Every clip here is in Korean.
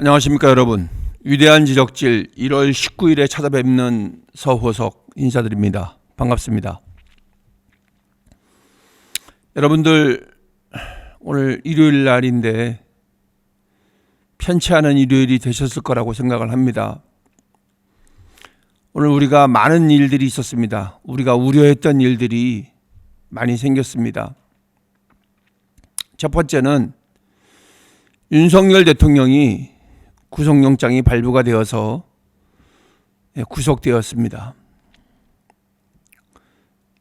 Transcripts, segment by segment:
안녕하십니까 여러분. 위대한 지적질 1월 19일에 찾아뵙는 서호석 인사드립니다. 반갑습니다. 여러분들 오늘 일요일 날인데 편치 않은 일요일이 되셨을 거라고 생각을 합니다. 오늘 우리가 많은 일들이 있었습니다. 우리가 우려했던 일들이 많이 생겼습니다. 첫 번째는 윤석열 대통령이 구속영장이 발부가 되어서 구속되었습니다.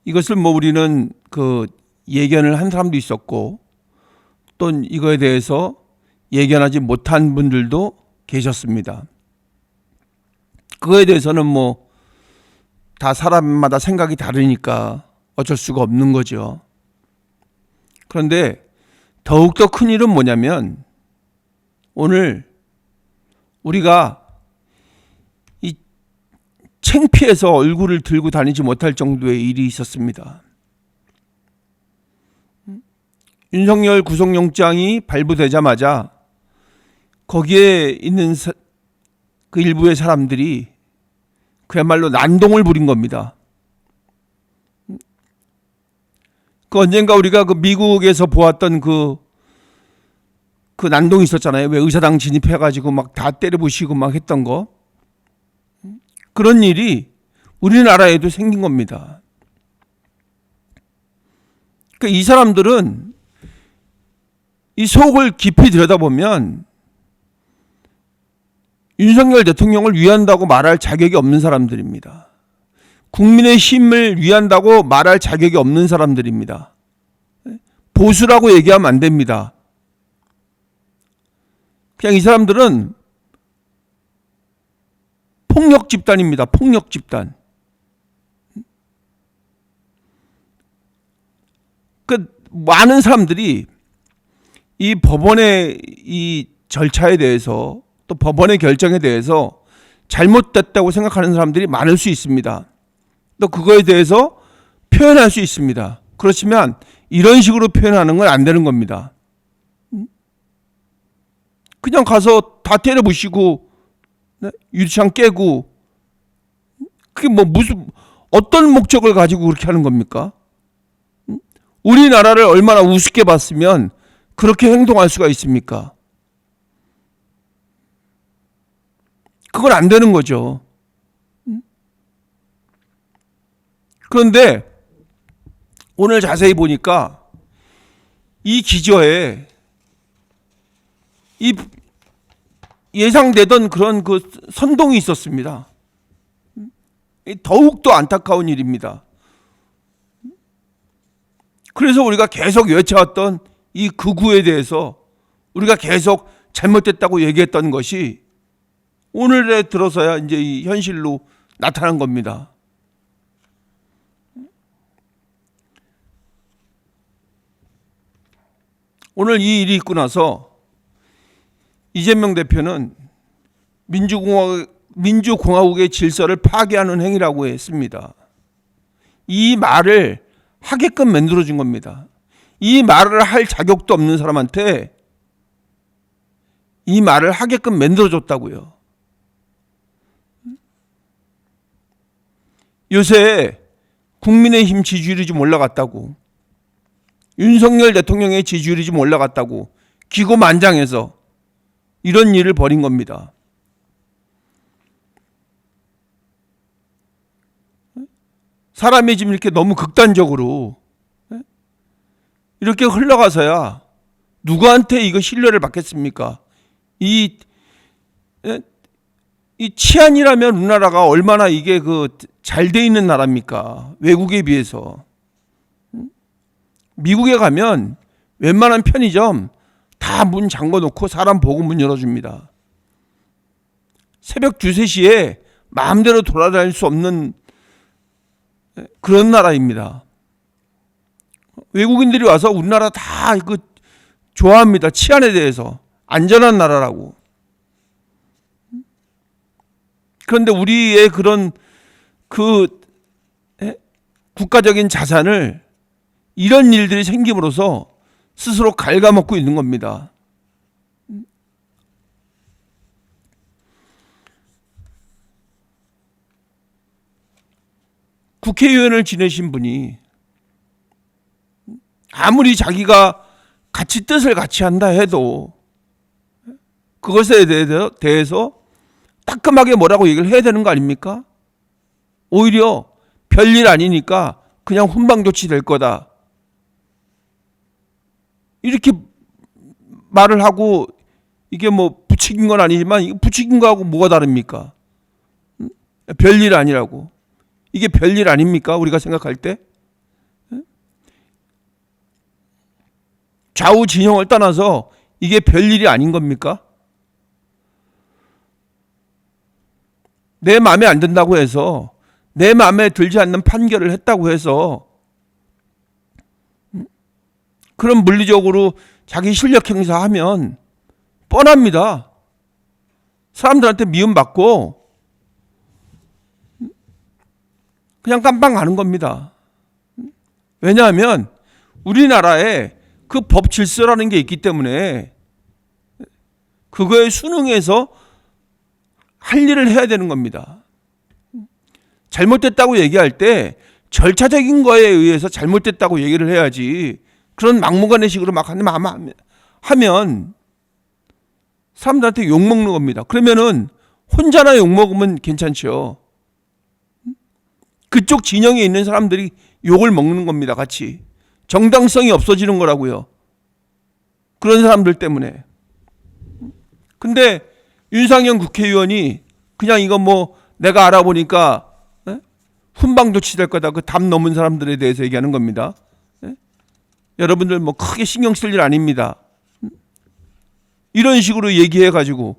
이것을 우리는 예견을 한 사람도 있었고 또 이거에 대해서 예견하지 못한 분들도 계셨습니다. 그거에 대해서는 다 사람마다 생각이 다르니까 어쩔 수가 없는 거죠. 그런데 더욱더 큰 일은 뭐냐면 오늘 우리가 이 창피해서 얼굴을 들고 다니지 못할 정도의 일이 있었습니다. 윤석열 구속영장이 발부되자마자 거기에 있는 그 일부의 사람들이 그야말로 난동을 부린 겁니다. 언젠가 우리가 미국에서 보았던 그 난동이 있었잖아요. 왜 의사당 진입해가지고 다 때려부시고 했던 거. 그런 일이 우리나라에도 생긴 겁니다. 그러니까 이 사람들은 이 속을 깊이 들여다보면 윤석열 대통령을 위한다고 말할 자격이 없는 사람들입니다. 국민의힘을 위한다고 말할 자격이 없는 사람들입니다. 보수라고 얘기하면 안 됩니다. 그냥 이 사람들은 폭력 집단입니다. 폭력 집단. 많은 사람들이 이 법원의 이 절차에 대해서 또 법원의 결정에 대해서 잘못됐다고 생각하는 사람들이 많을 수 있습니다. 또 그거에 대해서 표현할 수 있습니다. 그렇지만 이런 식으로 표현하는 건 안 되는 겁니다. 그냥 가서 다 때려부시고 유리창 깨고 그게 어떤 목적을 가지고 그렇게 하는 겁니까? 우리나라를 얼마나 우습게 봤으면 그렇게 행동할 수가 있습니까? 그건 안 되는 거죠. 그런데 오늘 자세히 보니까 이 기저에 이 예상되던 그런 선동이 있었습니다. 더욱더 안타까운 일입니다. 그래서 우리가 계속 외쳐왔던 이 극우에 대해서 우리가 계속 잘못됐다고 얘기했던 것이 오늘에 들어서야 이제 이 현실로 나타난 겁니다. 오늘 이 일이 있고 나서 이재명 대표는 민주공화국의 질서를 파괴하는 행위라고 했습니다. 이 말을 하게끔 만들어준 겁니다. 이 말을 할 자격도 없는 사람한테 이 말을 하게끔 만들어줬다고요. 요새 국민의힘 지지율이 좀 올라갔다고, 윤석열 대통령의 지지율이 좀 올라갔다고 기고만장해서 이런 일을 벌인 겁니다. 사람이 지금 이렇게 너무 극단적으로 이렇게 흘러가서야 누구한테 이거 신뢰를 받겠습니까? 이 치안이라면 우리나라가 얼마나 이게 잘 돼 있는 나라입니까? 외국에 비해서. 미국에 가면 웬만한 편의점 다 문 잠궈 놓고 사람 보고 문 열어줍니다. 새벽 2, 3시에 마음대로 돌아다닐 수 없는 그런 나라입니다. 외국인들이 와서 우리나라 다 좋아합니다. 치안에 대해서. 안전한 나라라고. 그런데 우리의 그런 국가적인 자산을 이런 일들이 생김으로써 스스로 갉아먹고 있는 겁니다. 국회의원을 지내신 분이 아무리 자기가 같이 뜻을 같이 한다 해도 그것에 대해서 따끔하게 뭐라고 얘기를 해야 되는 거 아닙니까? 오히려 별일 아니니까 그냥 훈방 조치될 거다. 이렇게 말을 하고 이게 뭐 부추긴 건 아니지만 이거 부추긴 거하고 뭐가 다릅니까? 별일 아니라고. 이게 별일 아닙니까? 우리가 생각할 때? 좌우 진영을 떠나서 이게 별일이 아닌 겁니까? 내 마음에 안 든다고 해서 내 마음에 들지 않는 판결을 했다고 해서 그런 물리적으로 자기 실력 행사하면 뻔합니다. 사람들한테 미움받고 그냥 깜빵 가는 겁니다. 왜냐하면 우리나라에 그 법 질서라는 게 있기 때문에 그거에 순응해서 할 일을 해야 되는 겁니다. 잘못됐다고 얘기할 때 절차적인 거에 의해서 잘못됐다고 얘기를 해야지 그런 막무가내식으로 막 하면 사람들한테 욕먹는 겁니다. 그러면은 혼자나 욕먹으면 괜찮죠. 그쪽 진영에 있는 사람들이 욕을 먹는 겁니다. 같이. 정당성이 없어지는 거라고요. 그런 사람들 때문에. 근데 윤상현 국회의원이 그냥 이거 뭐 내가 알아보니까 훈방 조치될 거다. 그 담 넘은 사람들에 대해서 얘기하는 겁니다. 여러분들 뭐 크게 신경 쓸 일 아닙니다. 이런 식으로 얘기해가지고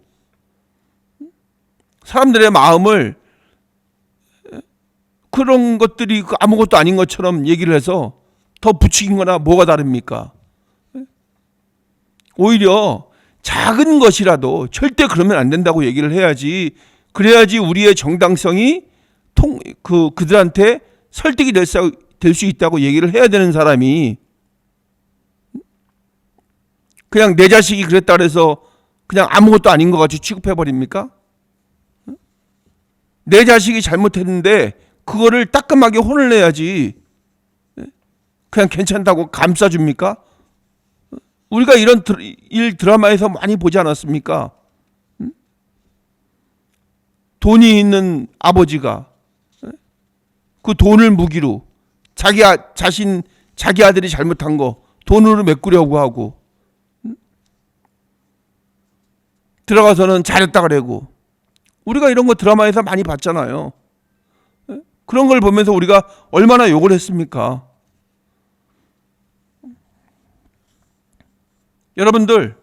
사람들의 마음을 그런 것들이 아무것도 아닌 것처럼 얘기를 해서 더 부추긴 거나 뭐가 다릅니까? 오히려 작은 것이라도 절대 그러면 안 된다고 얘기를 해야지. 그래야지 우리의 정당성이 그들한테 설득이 될 수 있다고 얘기를 해야 되는 사람이 그냥 내 자식이 그랬다 그래서 그냥 아무것도 아닌 것 같이 취급해버립니까? 내 자식이 잘못했는데 그거를 따끔하게 혼을 내야지 그냥 괜찮다고 감싸줍니까? 우리가 이런 드라마에서 많이 보지 않았습니까? 돈이 있는 아버지가 그 돈을 무기로 자기 아들이 잘못한 거 돈으로 메꾸려고 하고 들어가서는 잘했다 그러고 우리가 이런 거 드라마에서 많이 봤잖아요. 그런 걸 보면서 우리가 얼마나 욕을 했습니까? 여러분들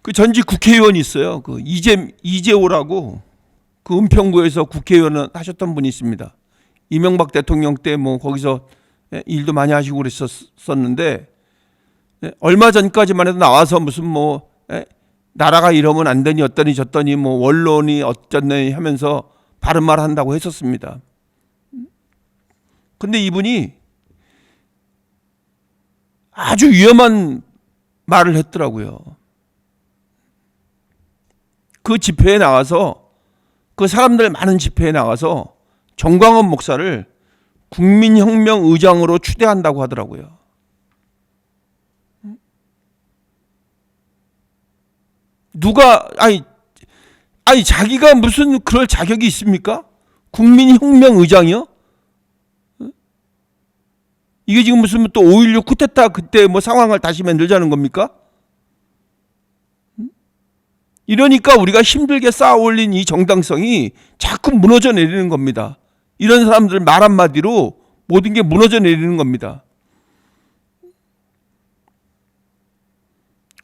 그 전직 국회의원이 있어요. 그 이재호라고 그 은평구에서 국회의원을 하셨던 분이 있습니다. 이명박 대통령 때 뭐 거기서 일도 많이 하시고 그랬었는데 얼마 전까지만 해도 나와서 무슨 뭐 나라가 이러면 안 되니 어떠니 저떠니 뭐 원론이 어쩌니 하면서 바른 말 한다고 했었습니다. 근데 이분이 아주 위험한 말을 했더라고요. 그 집회에 나가서 그 사람들 많은 집회에 나가서 정광훈 목사를 국민혁명 의장으로 추대한다고 하더라고요. 누가 아니 자기가 무슨 그럴 자격이 있습니까? 국민혁명 의장이요? 이게 지금 무슨 또 5.16 쿠데타 그때 뭐 상황을 다시 만들자는 겁니까? 이러니까 우리가 힘들게 쌓아 올린 이 정당성이 자꾸 무너져 내리는 겁니다. 이런 사람들 말 한마디로 모든 게 무너져 내리는 겁니다.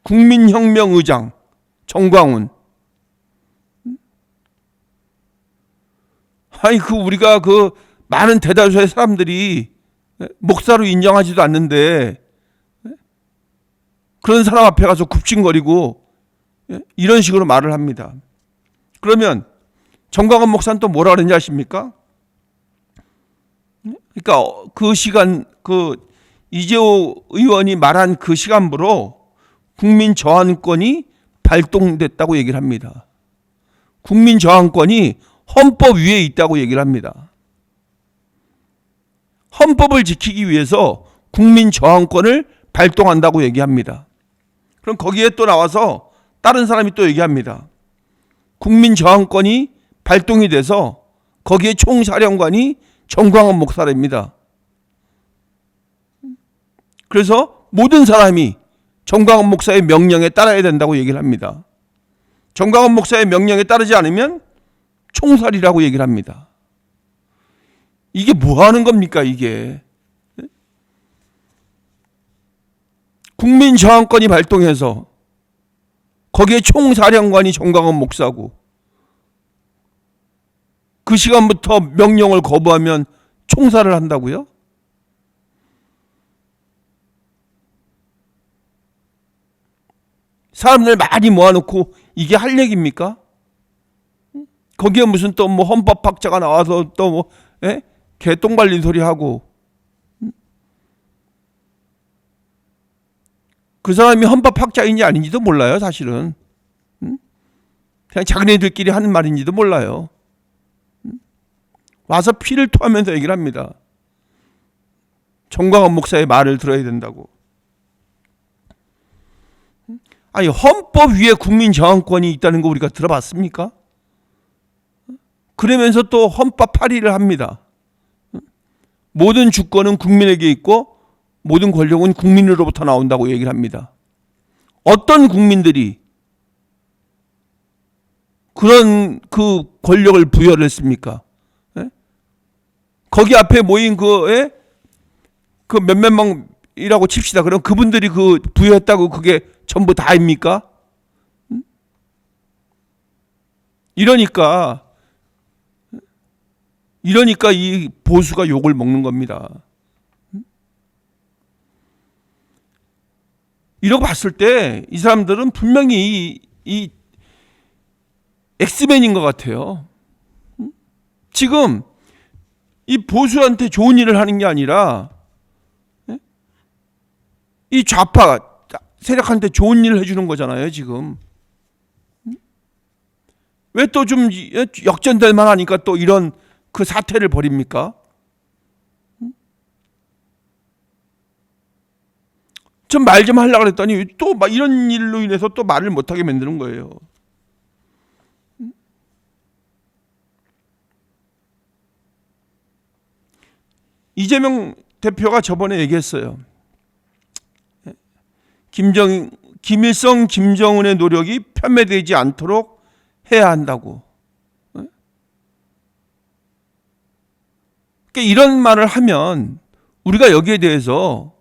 국민혁명 의장 정광훈. 아니 우리가 그 많은 대다수의 사람들이 목사로 인정하지도 않는데 그런 사람 앞에 가서 굽신거리고 이런 식으로 말을 합니다. 그러면 정광훈 목사는 또 뭐라 그랬는지 아십니까? 그러니까 그 시간 그 이재호 의원이 말한 그 시간부로 국민 저항권이 발동됐다고 얘기를 합니다. 국민 저항권이 헌법 위에 있다고 얘기를 합니다. 헌법을 지키기 위해서 국민 저항권을 발동한다고 얘기합니다. 그럼 거기에 또 나와서 다른 사람이 또 얘기합니다. 국민 저항권이 발동이 돼서 거기에 총사령관이 정광훈 목사랍니다. 그래서 모든 사람이 정광훈 목사의 명령에 따라야 된다고 얘기를 합니다. 정광훈 목사의 명령에 따르지 않으면 총살이라고 얘기를 합니다. 이게 뭐 하는 겁니까, 이게? 국민 저항권이 발동해서 거기에 총사령관이 정광훈 목사고 그 시간부터 명령을 거부하면 총살을 한다고요? 사람들 많이 모아놓고 이게 할 얘기입니까? 거기에 무슨 또 뭐 헌법학자가 나와서 또 뭐 개똥 발린 소리 하고 그 사람이 헌법학자인지 아닌지도 몰라요, 사실은. 그냥 자기네들끼리 하는 말인지도 몰라요. 와서 피를 토하면서 얘기를 합니다. 정광훈 목사의 말을 들어야 된다고. 아니, 헌법 위에 국민 저항권이 있다는 거 우리가 들어봤습니까? 그러면서 또 헌법 8위를 합니다. 모든 주권은 국민에게 있고 모든 권력은 국민으로부터 나온다고 얘기를 합니다. 어떤 국민들이 그런 그 권력을 부여를 했습니까? 거기 앞에 모인 그 몇몇 명이라고 칩시다. 그럼 그분들이 그 부여했다고 그게 전부 다입니까? 이러니까 이 보수가 욕을 먹는 겁니다. 이러고 봤을 때 이 사람들은 분명히 이 엑스맨인 것 같아요. 지금 이 보수한테 좋은 일을 하는 게 아니라 이 좌파 세력한테 좋은 일을 해주는 거잖아요, 지금. 왜 또 좀 역전될 만하니까 또 이런 그 사태를 벌입니까? 좀 말 좀 하려고 그랬더니 또 막 이런 일로 인해서 또 말을 못하게 만드는 거예요. 이재명 대표가 저번에 얘기했어요. 김일성, 김정은의 노력이 편매되지 않도록 해야 한다고. 그러니까 이런 말을 하면 우리가 여기에 대해서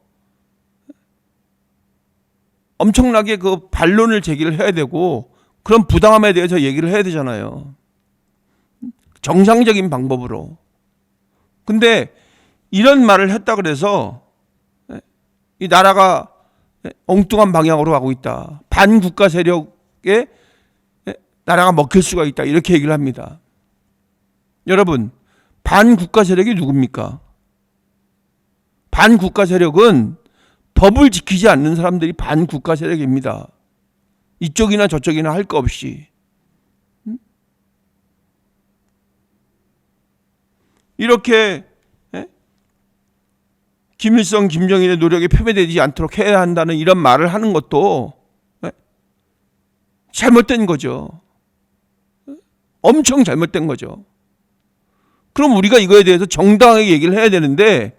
엄청나게 그 반론을 제기를 해야 되고 그런 부당함에 대해서 얘기를 해야 되잖아요. 정상적인 방법으로. 근데 이런 말을 했다 그래서 이 나라가 엉뚱한 방향으로 가고 있다. 반국가 세력에 나라가 먹힐 수가 있다. 이렇게 얘기를 합니다. 여러분, 반국가 세력이 누굽니까? 반국가 세력은 법을 지키지 않는 사람들이 반국가 세력입니다. 이쪽이나 저쪽이나 할 거 없이. 이렇게 김일성, 김정일의 노력이 패배되지 않도록 해야 한다는 이런 말을 하는 것도 잘못된 거죠. 엄청 잘못된 거죠. 그럼 우리가 이거에 대해서 정당하게 얘기를 해야 되는데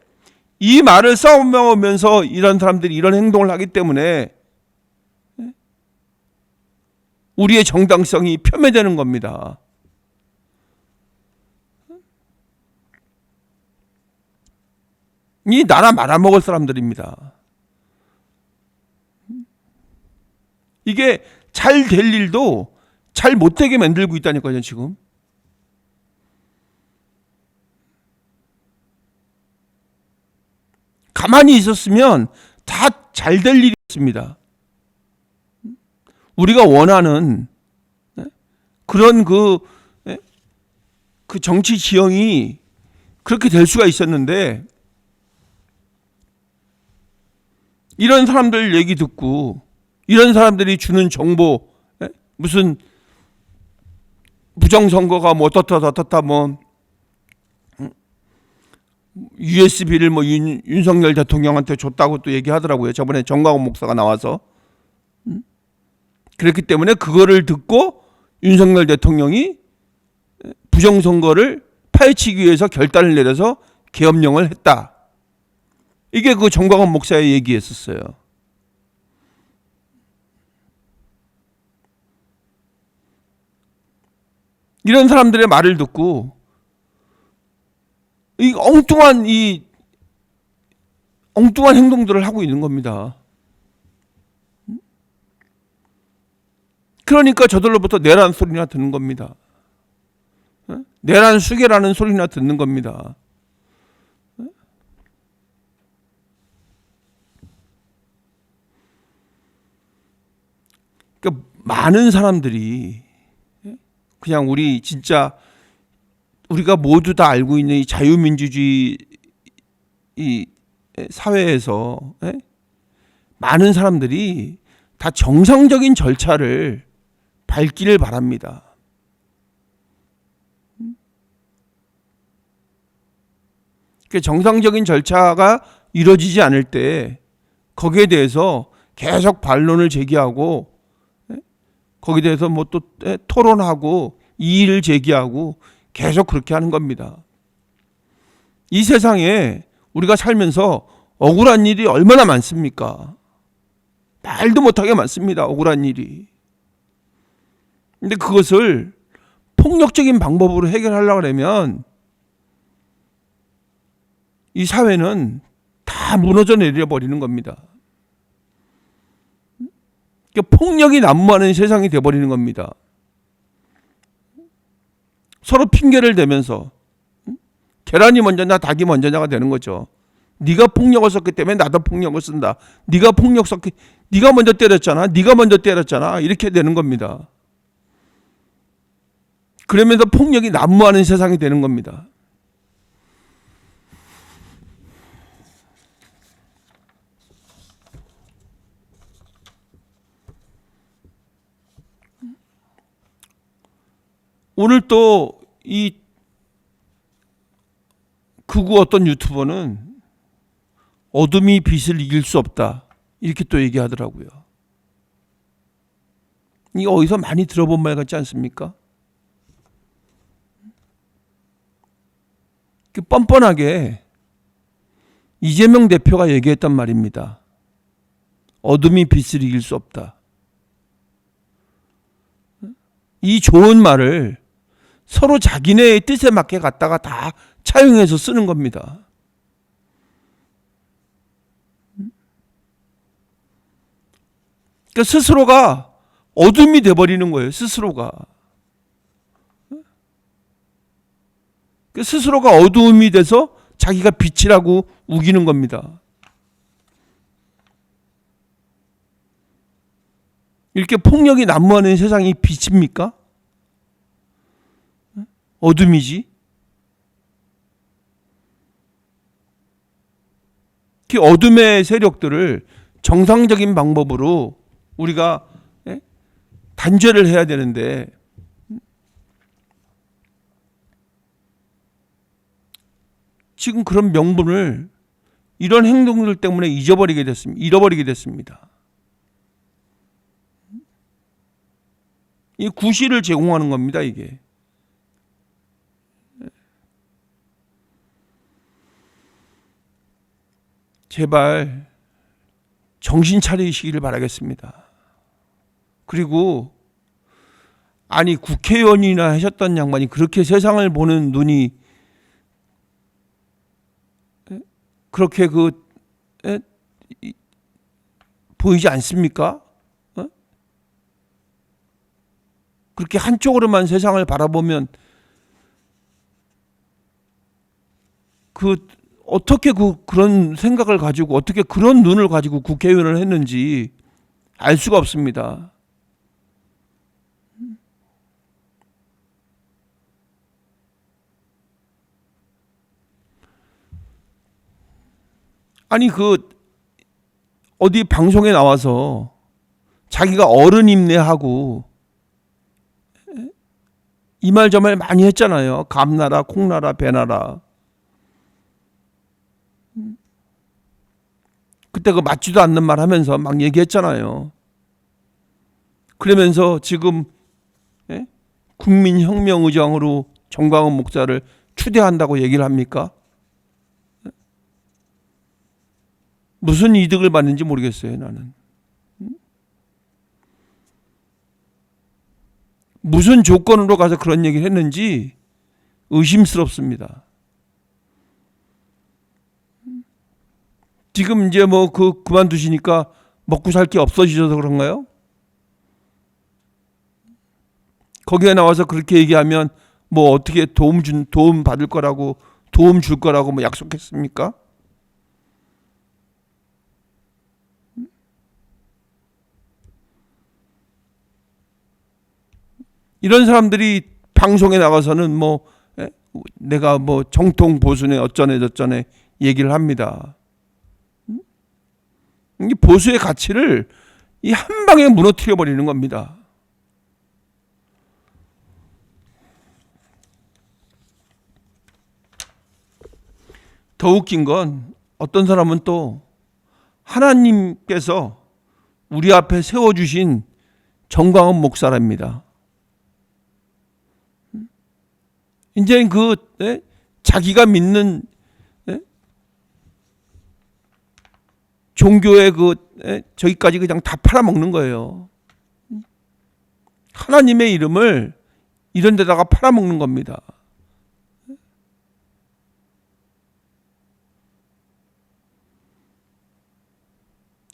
이 말을 써먹으면서 이런 사람들이 이런 행동을 하기 때문에 우리의 정당성이 폄훼되는 겁니다. 이 나라 말아먹을 사람들입니다. 이게 잘 될 일도 잘 못되게 만들고 있다니까요, 지금. 가만히 있었으면 다 잘 될 일이 있습니다. 우리가 원하는 그런 그 정치 지형이 그렇게 될 수가 있었는데 이런 사람들 얘기 듣고 이런 사람들이 주는 정보 무슨 부정선거가 뭐 어떻다 뭐 USB를 뭐 윤석열 대통령한테 줬다고 또 얘기하더라고요. 저번에 정광훈 목사가 나와서. 그렇기 때문에 그거를 듣고 윤석열 대통령이 부정선거를 파헤치기 위해서 결단을 내려서 계엄령을 했다. 이게 그 정광훈 목사의 얘기였었어요. 이런 사람들의 말을 듣고 이 엉뚱한 행동들을 하고 있는 겁니다. 그러니까 저들로부터 내란 소리나 듣는 겁니다. 내란 수계라는 소리나 듣는 겁니다. 그러니까 많은 사람들이 그냥 우리가 모두 다 알고 있는 이 자유민주주의 이 사회에서 많은 사람들이 다 정상적인 절차를 밟기를 바랍니다. 그 정상적인 절차가 이루어지지 않을 때 거기에 대해서 계속 반론을 제기하고 거기에 대해서 뭐 또 토론하고 이의를 제기하고 계속 그렇게 하는 겁니다. 이 세상에 우리가 살면서 억울한 일이 얼마나 많습니까? 말도 못하게 많습니다. 억울한 일이. 근데 그것을 폭력적인 방법으로 해결하려고 하면 이 사회는 다 무너져 내려버리는 겁니다. 그러니까 폭력이 난무하는 세상이 돼버리는 겁니다. 서로 핑계를 대면서 계란이 먼저냐 닭이 먼저냐가 되는 거죠. 네가 폭력을 썼기 때문에 나도 폭력을 쓴다. 네가 먼저 때렸잖아. 네가 먼저 때렸잖아. 이렇게 되는 겁니다. 그러면서 폭력이 난무하는 세상이 되는 겁니다. 오늘 또 이 극우 어떤 유튜버는 어둠이 빛을 이길 수 없다 이렇게 또 얘기하더라고요. 이거 어디서 많이 들어본 말 같지 않습니까? 뻔뻔하게 이재명 대표가 얘기했단 말입니다. 어둠이 빛을 이길 수 없다. 이 좋은 말을 서로 자기네의 뜻에 맞게 갖다가 다 차용해서 쓰는 겁니다. 그러니까 스스로가 어둠이 돼버리는 거예요. 스스로가 어두움이 돼서 자기가 빛이라고 우기는 겁니다. 이렇게 폭력이 난무하는 세상이 빛입니까? 어둠이지. 그 어둠의 세력들을 정상적인 방법으로 우리가 단죄를 해야 되는데 지금 그런 명분을 이런 행동들 때문에 잃어버리게 됐습니다. 이 구실을 제공하는 겁니다, 이게. 제발 정신 차리시기를 바라겠습니다. 그리고 아니 국회의원이나 하셨던 양반이 그렇게 세상을 보는 눈이 그렇게 보이지 않습니까? 그렇게 한쪽으로만 세상을 바라보면 어떻게 그런 생각을 가지고 어떻게 그런 눈을 가지고 국회의원을 했는지 알 수가 없습니다. 아니 어디 방송에 나와서 자기가 어른 임내하고 이 말 저 말 많이 했잖아요. 감나라 콩나라 배나라. 그때 그 맞지도 않는 말 하면서 막 얘기했잖아요. 그러면서 지금 국민혁명의장으로 정광훈 목사를 추대한다고 얘기를 합니까? 무슨 이득을 받는지 모르겠어요, 나는. 무슨 조건으로 가서 그런 얘기를 했는지 의심스럽습니다. 지금 이제 뭐 그만두시니까 먹고 살 게 없어지셔서 그런가요? 거기에 나와서 그렇게 얘기하면 뭐 어떻게 도움 받을 거라고, 도움 줄 거라고 뭐 약속했습니까? 이런 사람들이 방송에 나가서는 뭐 내가 뭐 정통 보수네 어쩌네 저쩌네 얘기를 합니다. 이 보수의 가치를 이 한 방에 무너뜨려 버리는 겁니다. 더 웃긴 건 어떤 사람은 또 하나님께서 우리 앞에 세워주신 정광훈 목사랍니다. 이제 자기가 믿는 종교의 저기까지 그냥 다 팔아먹는 거예요. 하나님의 이름을 이런 데다가 팔아먹는 겁니다.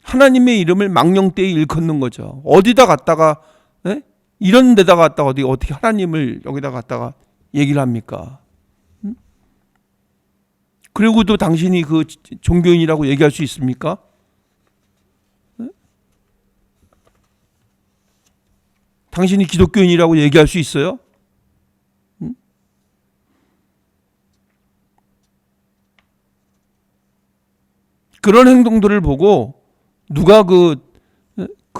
하나님의 이름을 망령되이 일컫는 거죠. 어디다 갖다가 이런 데다 갖다가 어떻게 하나님을 여기다 갖다가 얘기를 합니까? 그리고도 당신이 그 종교인이라고 얘기할 수 있습니까? 당신이 기독교인이라고 얘기할 수 있어요? 그런 행동들을 보고 누가 그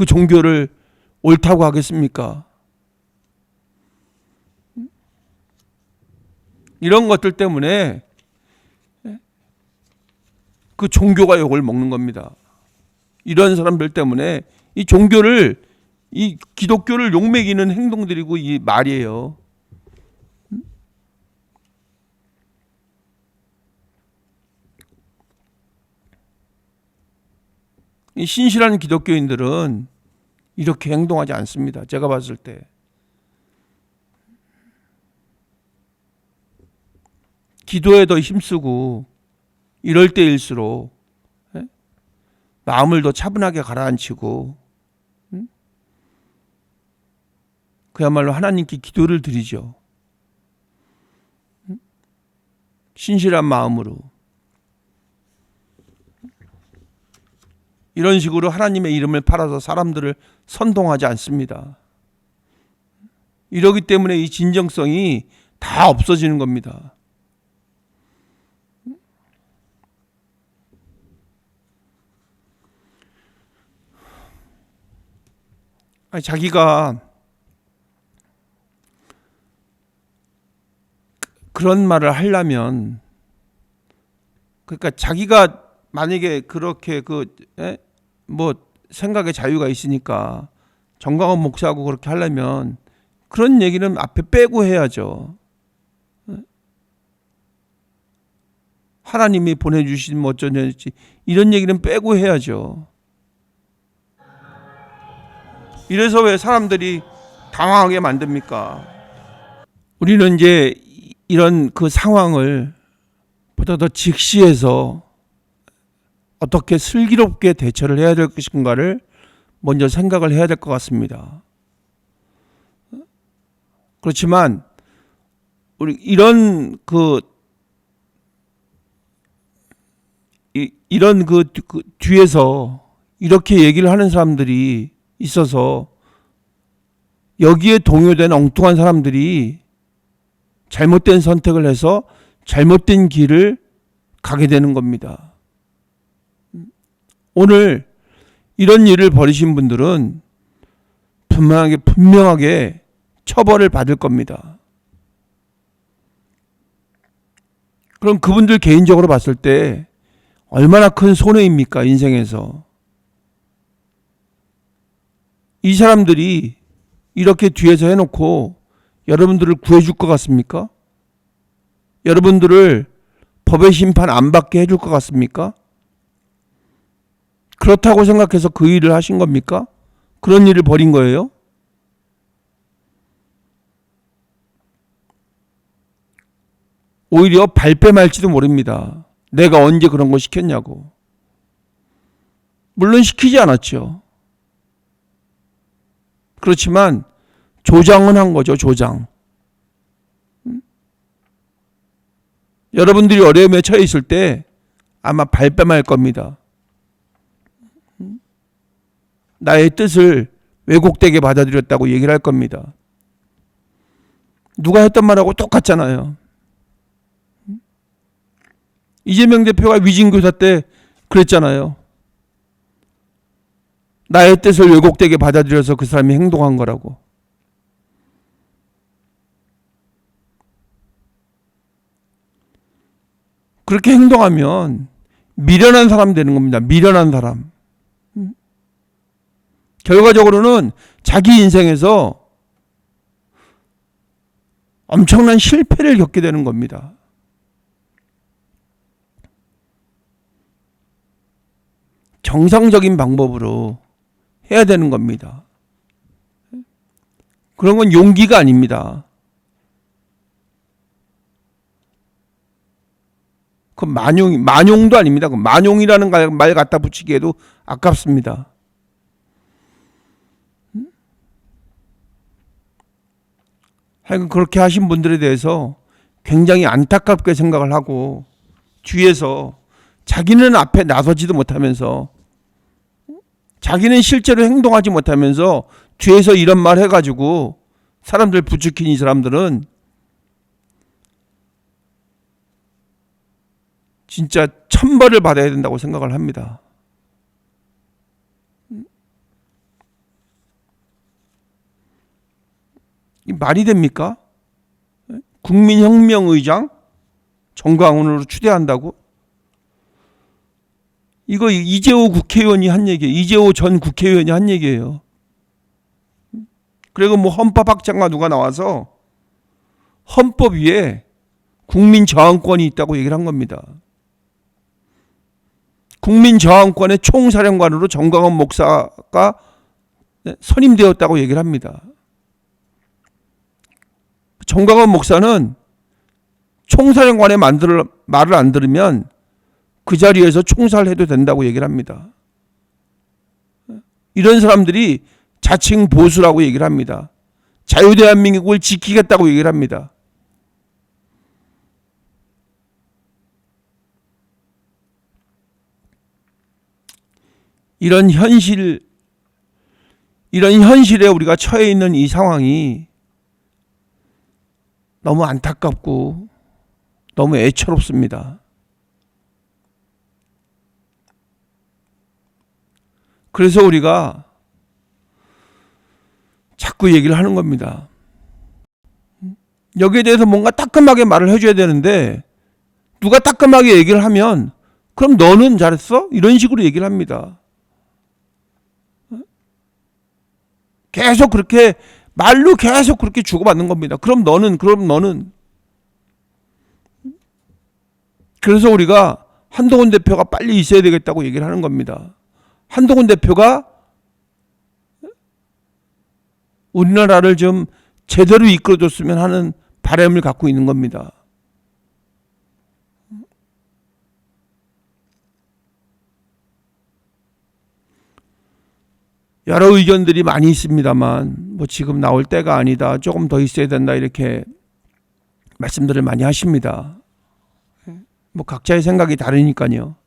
종교를 옳다고 하겠습니까? 이런 것들 때문에 그 종교가 욕을 먹는 겁니다. 이런 사람들 때문에 이 종교를, 이 기독교를 욕먹이는 행동들이고 이 말이에요. 이 신실한 기독교인들은 이렇게 행동하지 않습니다. 제가 봤을 때. 기도에 더 힘쓰고 이럴 때일수록 마음을 더 차분하게 가라앉히고 그야말로 하나님께 기도를 드리죠. 신실한 마음으로. 이런 식으로 하나님의 이름을 팔아서 사람들을 선동하지 않습니다. 이러기 때문에 이 진정성이 다 없어지는 겁니다. 아니, 자기가 그런 말을 하려면, 그러니까 자기가 만약에 그렇게 뭐 생각의 자유가 있으니까 정광훈 목사하고 그렇게 하려면 그런 얘기는 앞에 빼고 해야죠. 하나님이 보내주신 뭐 어쩌는지 이런 얘기는 빼고 해야죠. 이래서 왜 사람들이 당황하게 만듭니까? 우리는 이제 이런 그 상황을 보다 더 직시해서 어떻게 슬기롭게 대처를 해야 될 것인가를 먼저 생각을 해야 될 것 같습니다. 그렇지만 우리 이런 뒤에서 이렇게 얘기를 하는 사람들이 있어서 여기에 동요된 엉뚱한 사람들이 잘못된 선택을 해서 잘못된 길을 가게 되는 겁니다. 오늘 이런 일을 벌이신 분들은 분명하게 처벌을 받을 겁니다. 그럼 그분들 개인적으로 봤을 때 얼마나 큰 손해입니까, 인생에서. 이 사람들이 이렇게 뒤에서 해놓고 여러분들을 구해줄 것 같습니까? 여러분들을 법의 심판 안 받게 해줄 것 같습니까? 그렇다고 생각해서 그 일을 하신 겁니까? 그런 일을 벌인 거예요? 오히려 발뺌할지도 모릅니다. 내가 언제 그런 거 시켰냐고. 물론 시키지 않았죠. 그렇지만 조장은 한 거죠. 조장. 여러분들이 어려움에 처해 있을 때 아마 발뺌할 겁니다. 나의 뜻을 왜곡되게 받아들였다고 얘기를 할 겁니다. 누가 했던 말하고 똑같잖아요. 이재명 대표가 위진교사 때 그랬잖아요. 나의 뜻을 왜곡되게 받아들여서 그 사람이 행동한 거라고. 그렇게 행동하면 미련한 사람 되는 겁니다. 미련한 사람. 결과적으로는 자기 인생에서 엄청난 실패를 겪게 되는 겁니다. 정상적인 방법으로 해야 되는 겁니다. 그런 건 용기가 아닙니다. 그 만용도 아닙니다. 그 만용이라는 말 갖다 붙이기에도 아깝습니다. 하여간 그렇게 하신 분들에 대해서 굉장히 안타깝게 생각을 하고 뒤에서 자기는 앞에 나서지도 못하면서 자기는 실제로 행동하지 못하면서 뒤에서 이런 말 해가지고 사람들 부추긴 이 사람들은 진짜 천벌을 받아야 된다고 생각을 합니다. 이 말이 됩니까? 국민혁명의장 정광훈으로 추대한다고? 이거 이재호 국회의원이 한 얘기예요. 이재호 전 국회의원이 한 얘기예요. 그리고 뭐 헌법학자가 누가 나와서 헌법 위에 국민 저항권이 있다고 얘기를 한 겁니다. 국민 저항권의 총사령관으로 정광훈 목사가 선임되었다고 얘기를 합니다. 정광훈 목사는 총사령관의 말을 안 들으면 그 자리에서 총살해도 된다고 얘기를 합니다. 이런 사람들이 자칭 보수라고 얘기를 합니다. 자유대한민국을 지키겠다고 얘기를 합니다. 이런 현실에 우리가 처해 있는 이 상황이 너무 안타깝고 너무 애처롭습니다. 그래서 우리가 자꾸 얘기를 하는 겁니다. 여기에 대해서 뭔가 따끔하게 말을 해줘야 되는데 누가 따끔하게 얘기를 하면 그럼 너는 잘했어? 이런 식으로 얘기를 합니다. 계속 그렇게 말로 계속 그렇게 주고받는 겁니다. 그럼 너는. 그래서 우리가 한동훈 대표가 빨리 있어야 되겠다고 얘기를 하는 겁니다. 한동훈 대표가 우리나라를 좀 제대로 이끌어줬으면 하는 바람을 갖고 있는 겁니다. 여러 의견들이 많이 있습니다만 뭐 지금 나올 때가 아니다. 조금 더 있어야 된다. 이렇게 말씀들을 많이 하십니다. 뭐 각자의 생각이 다르니까요.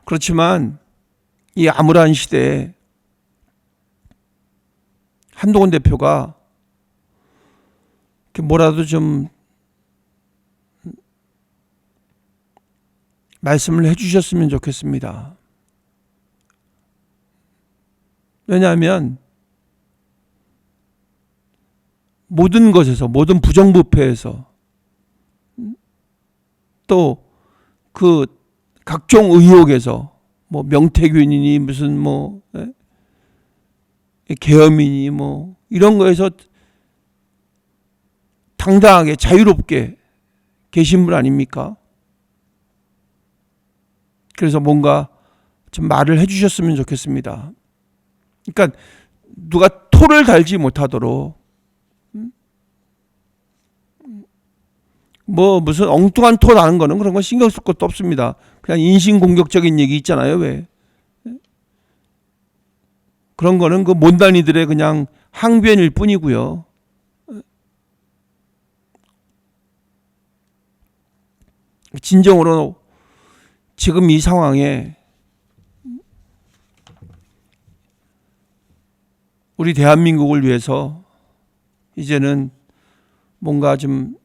그렇지만 이 암울한 시대에 한동훈 대표가 뭐라도 좀 말씀을 해주셨으면 좋겠습니다. 왜냐하면 모든 것에서, 모든 부정부패에서 또 그 각종 의혹에서 뭐 명태균이니 무슨 뭐 계엄이니 뭐 이런 거에서 당당하게 자유롭게 계신 분 아닙니까? 그래서 뭔가 좀 말을 해주셨으면 좋겠습니다. 그러니까 누가 토를 달지 못하도록 뭐 무슨 엉뚱한 토 나는 거는 그런 건 신경 쓸 것도 없습니다. 그냥 인신공격적인 얘기 있잖아요. 왜 그런 거는 그 못난이들의 그냥 항변일 뿐이고요. 진정으로 지금 이 상황에 우리 대한민국을 위해서 이제는 뭔가 좀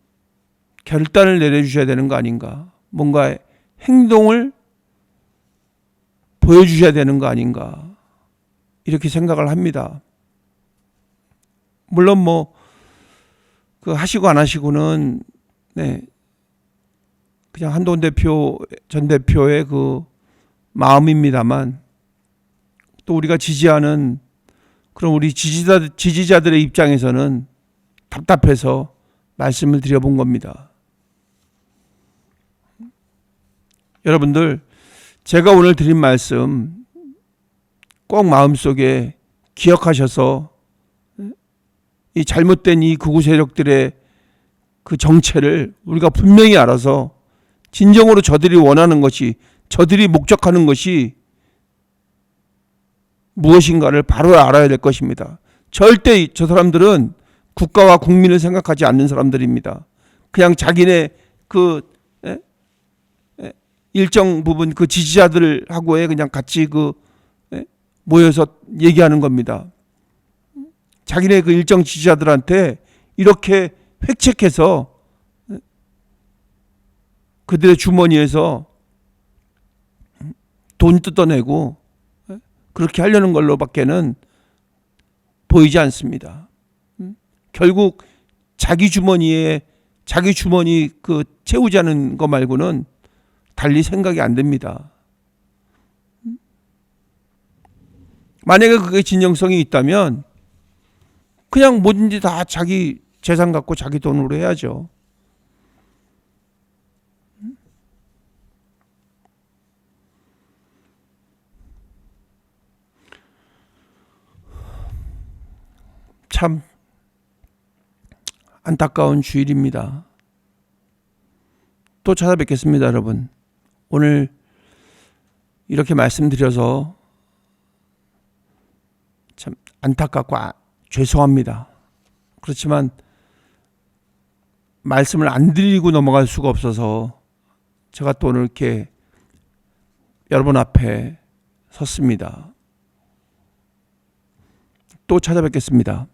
결단을 내려주셔야 되는 거 아닌가. 뭔가 행동을 보여주셔야 되는 거 아닌가. 이렇게 생각을 합니다. 물론 뭐 그 하시고 안 하시고는 그냥 한동훈 대표 전 대표의 그 마음입니다만 또 우리가 지지하는 그럼 우리 지지자들의 입장에서는 답답해서 말씀을 드려본 겁니다. 여러분들 제가 오늘 드린 말씀 꼭 마음속에 기억하셔서 이 잘못된 이 극우 세력들의 그 정체를 우리가 분명히 알아서 진정으로 저들이 원하는 것이 저들이 목적하는 것이 무엇인가를 바로 알아야 될 것입니다. 절대 저 사람들은 국가와 국민을 생각하지 않는 사람들입니다. 그냥 자기네 그 일정 부분 그 지지자들하고의 그냥 같이 그 모여서 얘기하는 겁니다. 자기네 그 일정 지지자들한테 이렇게 획책해서 그들의 주머니에서 돈 뜯어내고 그렇게 하려는 걸로밖에는 보이지 않습니다. 결국 자기 주머니 그 채우자는 거 말고는 달리 생각이 안 됩니다. 만약에 그게 진정성이 있다면 그냥 뭐든지 다 자기 재산 갖고 자기 돈으로 해야죠. 참 안타까운 주일입니다. 또 찾아뵙겠습니다, 여러분. 오늘 이렇게 말씀드려서 참 안타깝고 죄송합니다. 그렇지만 말씀을 안 드리고 넘어갈 수가 없어서 제가 또 오늘 이렇게 여러분 앞에 섰습니다. 또 찾아뵙겠습니다.